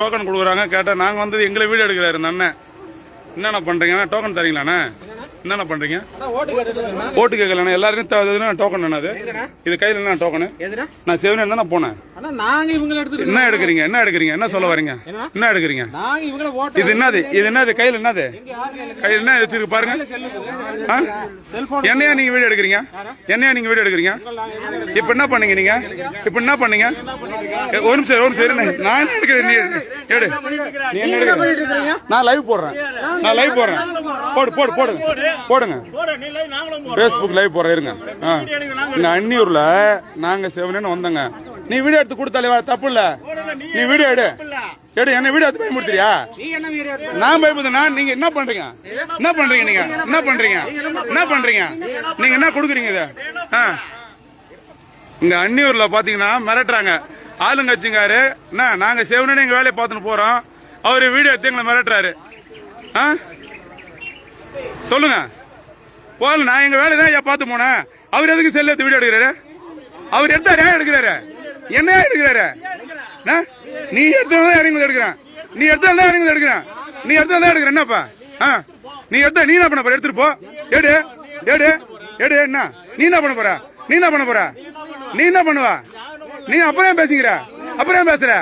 Token கொடுக்குறாங்க கேட்டா நாங்க வந்து எங்களை வீடியோ எடுக்கிறாரு இந்த அண்ணன். என்னென்ன பண்றீங்க? டோக்கன் தரீங்களாண்ணே? என்னென்ன பண்றீங்க? ஓட்டு கேட்கல எல்லாருக்கும் டோக்கன் என்னது? இது கையில என்ன டோக்கன்? நான் செவன் தானே போனேன். என்ன எடுக்கிறீங்க? என்ன எடுக்கிறீங்க? என்ன சொல்ல வரீங்க? என்ன எடுக்கிறீங்க? இது என்னது? இது என்னது கையில? என்னது கையில என்ன வச்சிருக்கு பாருங்க. என்னையா நீங்க வீடியோ எடுக்கிறீங்க? என்னையா நீங்க வீடியோ எடுக்கிறீங்க? இப்ப என்ன பண்ணீங்க நீங்க? இப்ப என்ன பண்ணீங்க? ஒரு நிமிஷம் நான் எடுக்கிறேன். நீ எடு. நீ என்ன எடுக்கிறீங்க? நான் லைவ் போடுறேன். நான் லைவ் போடுறேன். போடுங்க. பேஸ்புக் லைவ் போடுறேன். இருங்க. இங்க அன்னியூர்ல நாங்க செவனேன்னு வந்தோங்க. நீ வீடியோ எடுத்து கொடுத்தாலே தப்பு இல்ல. நீ வீடியோ எடு. என்ன வீடியோ எடுத்து பயமுறுத்துறியா? நான் பயப்படுறேன். நீங்க என்ன பண்றீங்க? என்ன பண்றீங்க? நீங்க என்ன பண்றீங்க? என்ன பண்றீங்க? நீங்க என்ன கொடுக்குறீங்க இத? இங்க அன்னியூர்ல பாத்தீங்கன்னா மிரட்டுறாங்க. ஆளுங்கட்சிங்காரு என்ன நாங்க செவனே எங்க வேலையை பார்த்துன்னு போறோம். அவரு வீடியோ எடுத்து எங்களை மிரட்டுறாரு. சொல்லுங்க. போல நான் எங்க வேலை தான் பார்த்து போனேன். அவர் எதுக்கு செல்ல எடுத்து வீடியோ எடுக்கிறாரு? அவர் எடுத்தாரு எடுக்கிறாரு. என்ன எடுக்கிறாரு? நீ எடுத்ததான் இறங்கி எடுக்கிறேன். நீ எடுத்ததான் இறங்கி எடுக்கிறேன். நீ எடுத்ததான் எடுக்கிற. என்னப்பா நீ எடுத்த நீ என்ன பண்ண போற? எடுத்துட்டு போ. எடு எடு எடு. என்ன நீ என்ன பண்ண போற? நீ என்ன பண்ண போற? நீ என்ன பண்ணுவ? நீ அப்புறம் பேசுகிற. அப்புறம் பேசுற.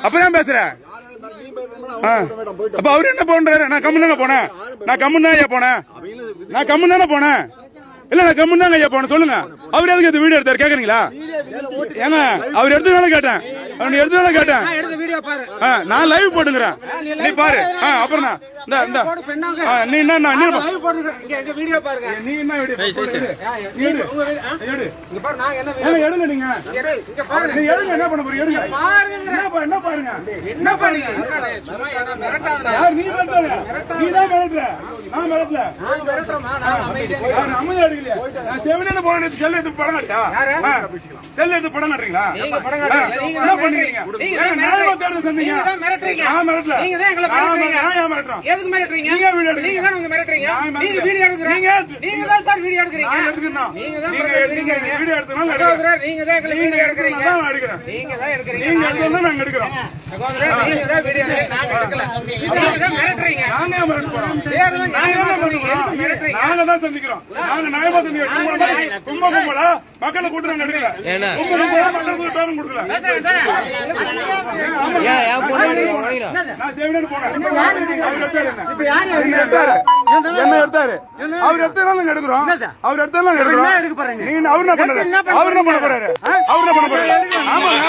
அப்புறம் பேசுற. அப்ப அவரு என்ன பண்றாரு? நான் கம்முன்னு போனேன். நான் கம்முன்னு தான் போனேன். நான் கம்முன்னு தானே போனேன். இல்ல நான் கம்முன்னு தாங்க ஐயா போனேன். சொல்லுங்க. அவர் எதுக்கு இந்த வீடியோ எடுத்தாரு கேக்குறீங்களா? ஏங்க அவர் எடுத்ததுனால கேட்டேன். அவன் எடுத்ததுனால கேட்டேன். நான் லைவ் போட்டுக்கிறேன். நீ பாரு. அப்புறம் நீ என்ன நீ என்ன எடுங்க. நீங்க எடுங்க. என்ன பண்ண போறீங்க? எடுங்க. என்ன பாருங்க? என்ன பாருங்க? நீ தான் மிரட்டுற. நான் மிரட்டல. அமைதியா எடுக்கலையா? நான் செவனே போன செல்ல எடுத்து படம் காட்டியா? செல்ல எடுத்து படம் காட்டுறீங்களா? என்ன பண்றீங்க? நியாயமா தேர்தல் சொன்னீங்க. நான் மிரட்டல. நீங்க தான் எங்களை மிரட்டுறீங்க. நான் ஏன் மிரட்டுறேன்? எதுக்கு மிரட்டுறீங்க? நீங்க வீடியோ எடுக்கிறீங்க. நீங்க தான் மிரட்டுறீங்க. நீங்க வீடியோ எடுக்கிறீங்க. நீங்க தான் சார் வீடியோ எடுக்கிறீங்க. நான் எடுக்கிறேன். நீங்க தான் வீடியோ எடுத்தனால எடுக்கிறேன். நீங்க தான் எங்களை வீடியோ எடுக்கிறீங்க. நான் எடுக்கிறேன். நீங்க தான் எடுக்கிறீங்க. நீங்க எடுத்தா நாங்க எடுக்கிறோம். சகோதரரே நீங்க தான் வீடியோ நாங்க எடுக்கல. நீங்க தான் மிரட்டுறீங்க. நாங்க மிரட்ட போறோம். தேர்தல் நாங்க தான் மிரட்டுறீங்க. நாங்க தான் சந்திக்கிறோம். நாங்க நியாயமா சந்திக்கிறோம். கும்பகும்பலா மக்களை கூட்டு நாங்க எடுக்கல. கும்பகும்பலா மக்களுக்கு டோக்கன் கொடுக்கல. நான் செவனே போனேன். என்ன எடுத்தாரு? அவர் எடுத்தாலும் எடுக்கிறோம். அவர் எடுத்தாலும் எடுக்கிறோம். நீங்க அவர் என்ன பண்ண போறாரு? அவர் என்ன பண்ண போறாரு? ஆமாங்க.